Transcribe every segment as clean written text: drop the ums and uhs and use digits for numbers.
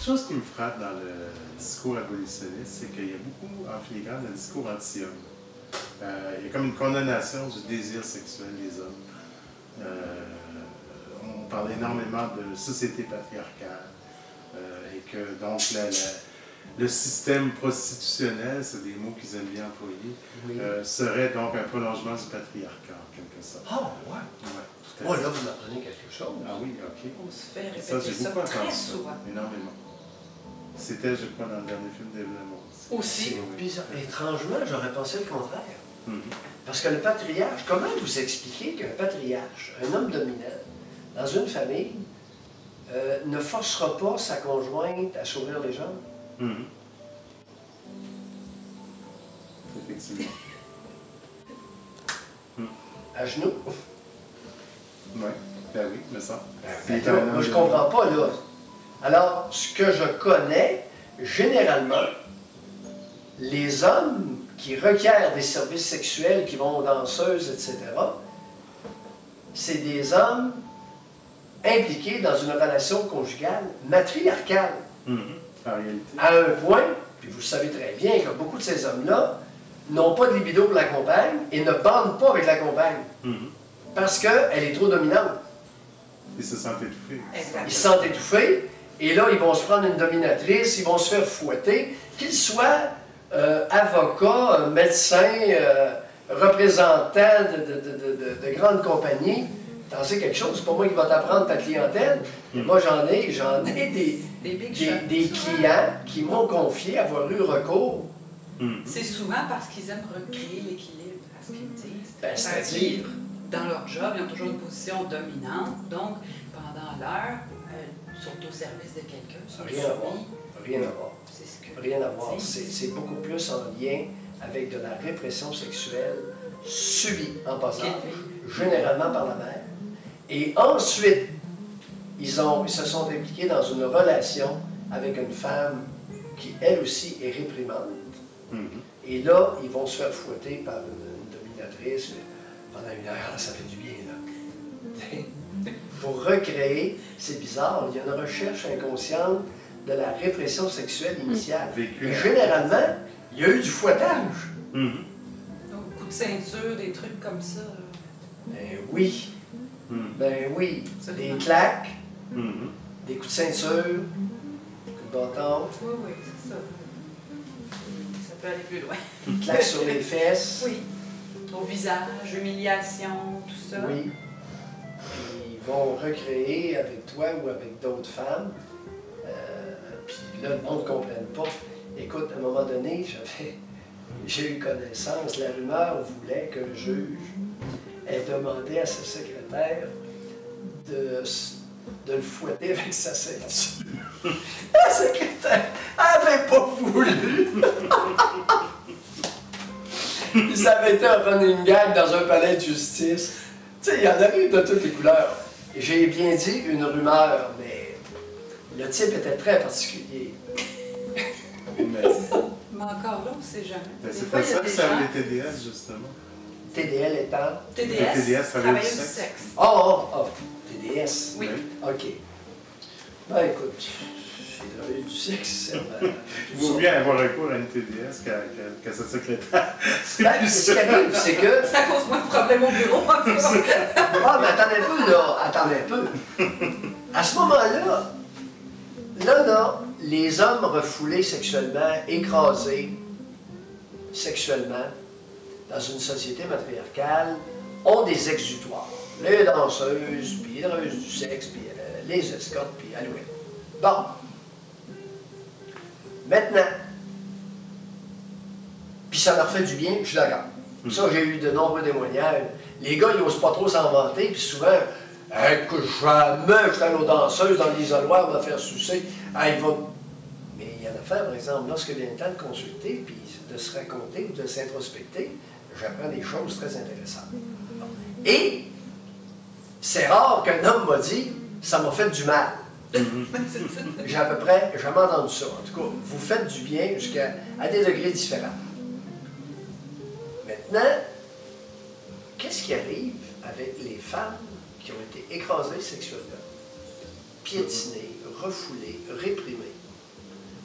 chose qui me frappe dans le discours abolitionniste, c'est qu'il y a beaucoup en filigrane de discours anti-homme. Il y a comme une condamnation du désir sexuel des hommes. On parle énormément de société patriarcale et que donc le système prostitutionnel, c'est des mots qu'ils aiment bien employer, oui. Serait donc un prolongement du patriarcat en quelque sorte. Ah, ouais. Oh, là, vous m'apprenez quelque chose. Ah oui, ok. On se fait répéter ça très souvent. Énormément. C'était, je crois, dans le dernier film d'Ève Lemont. Aussi. Bizarre. Étrangement, j'aurais pensé le contraire. Parce que le patriarche, comment vous expliquez qu'un patriarche, un homme dominant, dans une famille, ne forcera pas sa conjointe à s'ouvrir les jambes? Effectivement. À genoux? Oui, ben oui, mais ça. Moi, je comprends pas, là. Alors, ce que je connais, généralement, les hommes qui requièrent des services sexuels, qui vont aux danseuses, etc., c'est des hommes impliqués dans une relation conjugale matriarcale. En réalité. À un point, puis vous savez très bien que beaucoup de ces hommes-là n'ont pas de libido pour la compagne et ne bandent pas avec la compagne. Parce qu'elle est trop dominante. Ils se sentent étouffés. Ils se sentent étouffés, et là, ils vont se prendre une dominatrice, ils vont se faire fouetter, qu'ils soient avocats, médecins, représentants de grandes compagnies. T'en sais quelque chose, c'est pas moi qui va t'apprendre ta clientèle. Mais moi, j'en ai des clients qui m'ont confié avoir eu recours. C'est souvent parce qu'ils aiment recréer l'équilibre, à ce qu'ils me disent. Ben, c'est-à-dire, dans leur job, ils ont toujours une position dominante, donc pendant l'heure, ils sont au service de quelqu'un. Rien à voir. Rien à voir. C'est ce que rien à voir. C'est beaucoup plus en lien avec de la répression sexuelle subie en passant, généralement par la mère. Et ensuite, ils se sont impliqués dans une relation avec une femme qui, elle aussi, est réprimante. Et là, ils vont se faire fouetter par une dominatrice pendant une heure. Ça fait du bien, là. Pour recréer, c'est bizarre, il y a une recherche inconsciente de la répression sexuelle initiale. Et généralement, il y a eu du fouettage. Donc, coup de ceinture, des trucs comme ça. Ben oui. Ben oui. Des claques, des coups de ceinture, des coups de bâton. Oui, oui, c'est ça. Ça peut aller plus loin. Claques sur les fesses. Oui. Au visage, humiliation, tout ça. Oui. Puis ils vont recréer avec toi ou avec d'autres femmes. Puis là, le monde ne comprenne pas. Écoute, à un moment donné, j'ai eu connaissance, la rumeur voulait qu'un juge ait demandé à sa secrétaire de le fouetter avec sa ceinture. La secrétaire n'avait pas voulu. Ça avait été un running gag dans un palais de justice. Tu sais, il y en avait de toutes les couleurs. J'ai bien dit une rumeur, mais le type était très particulier. Mais encore là, on ne sait jamais. C'est pas ça que servent les TDS, justement. TDL étant? TDS, travailleuse du sexe. TDS. Oui. OK. Ben écoute, j'ai travaillé du sexe. Il vaut mieux avoir recours à une TDS qu'à sa secrétaire. Ben, ce qui arrive, c'est que... Ça cause moins de problèmes au bureau, en tout cas. Ah, mais attendez un peu, là. Attendez un peu. À ce moment-là, là, les hommes refoulés sexuellement, écrasés sexuellement, dans une société matriarcale, ont des exutoires. Les danseuses, puis les travailleuses du sexe, puis les escortes, puis alouettes. Bon. Maintenant, puis ça leur fait du bien, je suis d'accord. Ça, j'ai eu de nombreux témoignages. Les gars, ils n'osent pas trop s'en vanter, puis souvent, que jamais je suis allé aux danseuses dans l'isoloir me faire sucer. Ils vont... Mais il y en a fait, par exemple, lorsque vient le temps de consulter, puis de se raconter ou de s'introspecter, j'apprends des choses très intéressantes. Et c'est rare qu'un homme m'a dit « ça m'a fait du mal ». J'ai à peu près jamais entendu ça. En tout cas, vous faites du bien à des degrés différents. Maintenant, qu'est-ce qui arrive avec les femmes qui ont été écrasées sexuellement, piétinées, refoulées, réprimées?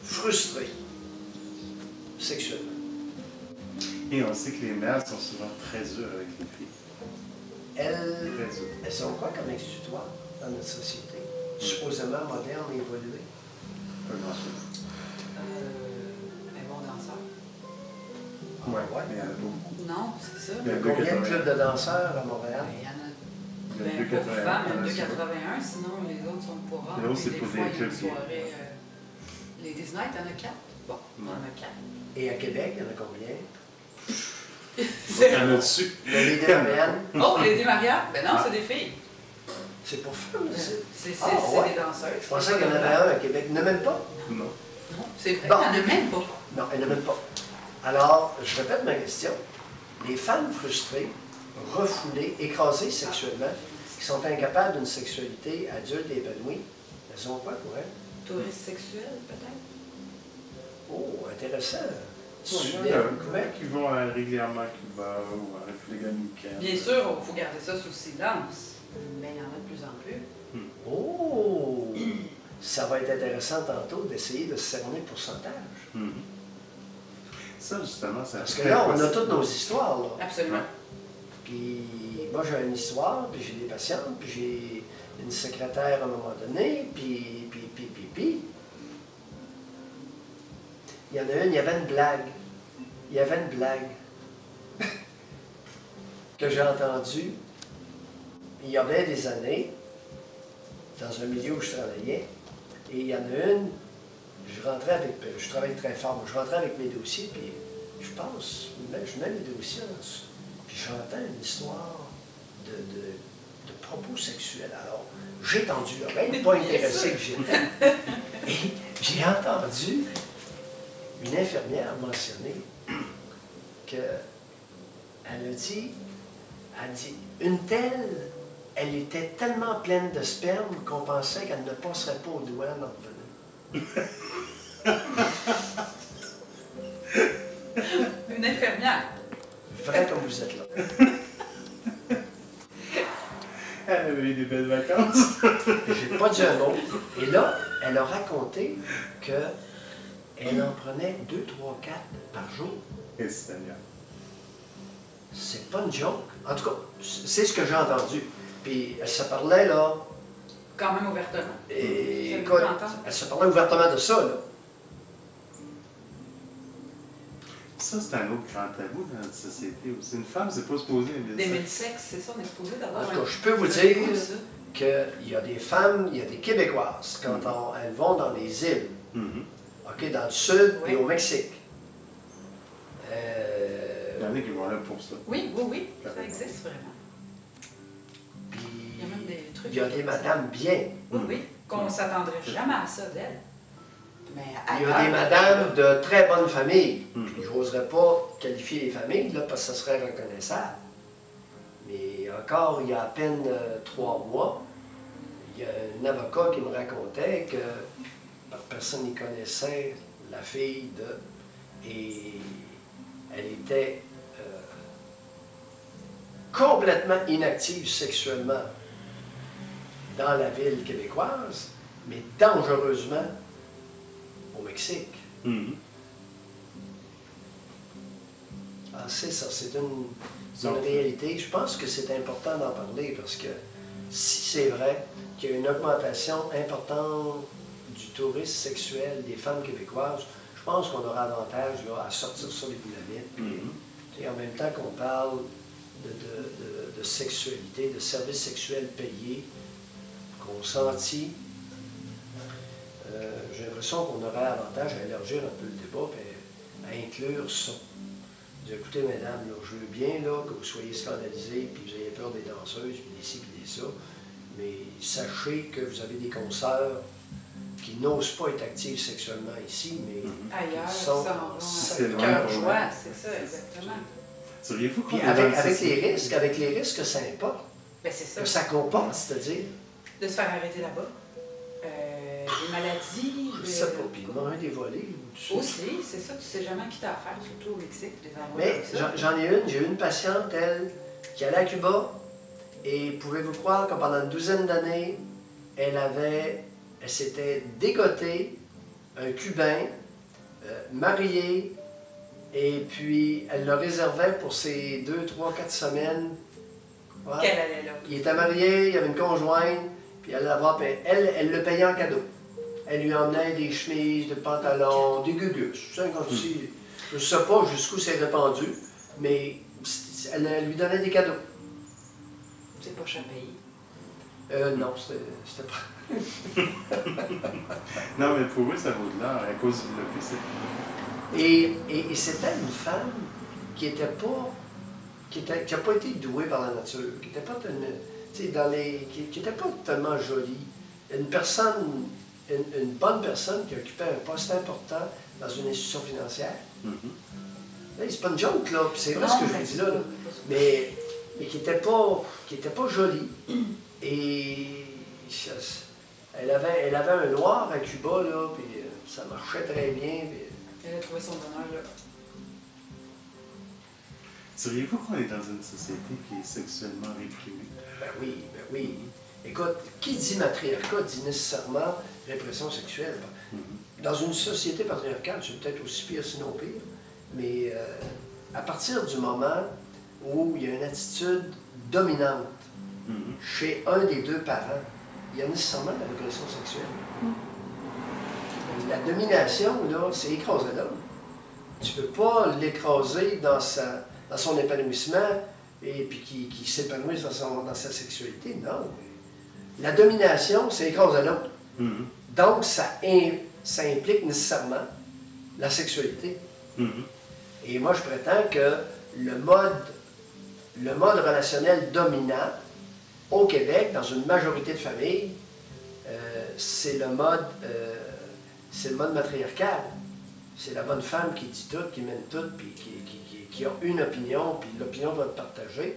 frustrées sexuellement. Et on sait que les mères sont souvent très dures avec les filles. Elles sont quoi comme exutoire dans notre société, supposément moderne et évoluée? Pas grand-chose. Un bon danseur. Ouais, mais il y en a pas beaucoup. Non, c'est ça. Il y a combien de clubs de danseurs à Montréal? Il y en a. Il y a Ben, pour 2,81, femmes, il y en a c'est ça. 2,81, sinon les autres sont pour hommes. Les autres, c'est Puis pour des fois, des il y a une clubs. soirée. Les Disney, il y en a 4. Bon, il y en a 4. Et à Québec, il y en a combien? Il y en a dessus. La Lady Marianne, Oh, Lady Maria? Ben non, c'est des filles. c'est pour femmes, c'est. C'est ouais. des danseuses. Je pensais qu'il y en avait un à Québec. Il n'y en a même pas? Non. Non, c'est vrai, Bon. il n'y en a même pas. Non, il n'y en a même pas. Alors, je répète ma question. Les femmes frustrées, refoulées, écrasées sexuellement, qui sont incapables d'une sexualité adulte et épanouie, elles ont quoi pour elles? Touristes sexuels, peut-être? Oh, intéressant. Tu Il y soulèves en a une couvercle. qui vont régulièrement à Cuba ou à République dominicaine. Bien sûr, il faut garder ça sous silence. Mais il y en a de plus en plus. Oh! Ça va être intéressant tantôt d'essayer de cerner le pourcentage. Mhm. Ça, justement, ça Parce que là, on a toutes nos histoires, là. Absolument. Puis moi, j'ai une histoire, puis j'ai des patientes, puis j'ai une secrétaire à un moment donné, puis. Il y en a une, il y avait une blague. Il y avait une blague que j'ai entendue il y avait des années, dans un milieu où je travaillais, et il y en a une, je travaille très fort, je rentrais avec mes dossiers, puis je mets les dossiers en dessous, puis j'entends une histoire de propos sexuels. Alors, j'ai tendu l'oreille, pas intéressé que j'étais, et j'ai entendu une infirmière mentionner qu'elle a dit, une telle, elle était tellement pleine de sperme qu'on pensait qu'elle ne passerait pas aux douanes en revenant. Une infirmière. Vrai comme vous êtes là. Elle avait eu des belles vacances. J'ai pas dit un mot. Et là, elle a raconté qu'elle en prenait 2, 3, 4 par jour. Et Seigneur. C'est pas une joke. En tout cas, c'est ce que j'ai entendu. Puis elle se parlait, là. Quand même ouvertement. Et Ça écoute, peut entendre. elle se parlait ouvertement de ça, là. Ça, c'est un autre grand tabou dans notre société aussi. Une femme, c'est pas supposé aimer Des ça. mille sexes, c'est ça, on est supposé En d'avoir tout cas, je peux vous dire ça. qu'il y a des femmes, il y a des Québécoises, quand elles vont dans les îles, Mhm. OK, dans le sud Oui. et au Mexique. Il y en a qui vont là pour ça. Oui, oui, oui, ça existe vraiment. Puis, Il y a même des trucs. il y a des madames bien. Oui, oui, qu'on ne s'attendrait jamais à ça d'elle. Mais Il y a ailleurs, des madames de très bonne famille. Mhm. Puis, j'oserais pas qualifier les familles, là, parce que ça serait reconnaissable. Mais encore, il y a à peine 3 mois, il y a un avocat qui me racontait que personne n'y connaissait la fille de... Et elle était complètement inactive sexuellement dans la ville québécoise, mais dangereusement au Mexique. Mhm. Ah, c'est ça, c'est une Donc, réalité. Je pense que c'est important d'en parler parce que si c'est vrai qu'il y a une augmentation importante du tourisme sexuel des femmes québécoises, je pense qu'on aura avantage là, à sortir ça des dynamites. Mhm. Et en même temps qu'on parle de sexualité, de services sexuels payés, consentis, j'ai l'impression qu'on aurait avantage à élargir un peu le débat et à inclure ça. Dire, écoutez, mesdames, là, je veux bien là, que vous soyez scandalisées, puis vous ayez peur des danseuses, puis des ci, puis des ça, mais sachez que vous avez des consoeurs qui n'osent pas être actives sexuellement ici, mais ailleurs, qui ça sont... en C'est va. loin Cœur pour joie, eux. c'est ça, exactement. Seriez-vous qu'on Puis est dans une avec société- les risques que ça importe, Ben, c'est ça. que ça comporte, c'est-à-dire, De se faire arrêter là-bas. Des maladies. je sais pas, puis demander des volets ou tout ça. Aussi, c'est ça, tu sais jamais qui t'a affaire, surtout au Mexique, des endroits Mais comme ça. j'en ai une, j'ai eu une patiente, elle, qui allait à Cuba, et pouvez-vous croire que pendant une douzaine d'années, elle s'était dégotée un Cubain, marié, et puis elle le réservait pour ses 2, 3, 4 semaines. Ouais. Qu'elle allait là. Il était marié, il avait une conjointe, puis elle le payait en cadeau. Elle lui emmenait des chemises, des pantalons, des gugus. Je ne sais pas jusqu'où c'est répandu, mais elle lui donnait des cadeaux. C'est pas cher payé. Non, c'était pas. Non, mais pour eux, ça vaut de l'or à cause du l'OPC. Et c'était une femme qui était pas. qui n'a pas été douée par la nature, qui n'était pas, qui était pas tellement jolie. Une personne, une bonne personne qui occupait un poste important dans une institution financière. Mm-hmm. C'est pas une joke, là, puis c'est vrai ce que je vous dis là. Mais qui n'était pas jolie. Et elle avait un noir à Cuba, là, puis ça marchait très bien. Puis, elle a trouvé son bonheur là. Diriez-vous qu'on est dans une société qui est sexuellement réprimée? Ben oui. Écoute, qui dit matriarcat dit nécessairement répression sexuelle. Dans une société patriarcale, c'est peut-être aussi pire sinon pire, mais à partir du moment où il y a une attitude dominante chez un des deux parents, il y a nécessairement de la répression sexuelle. La domination, là, c'est écraser l'homme. Tu ne peux pas l'écraser dans son épanouissement et puis qui s'épanouisse dans sa sexualité. Non. La domination, c'est écraser l'autre. Donc, ça implique nécessairement la sexualité. Et moi, je prétends que le mode relationnel dominant au Québec, dans une majorité de familles, c'est le mode matriarcal. C'est la bonne femme qui dit tout, qui mène tout, puis qui a une opinion, puis l'opinion va être partagée.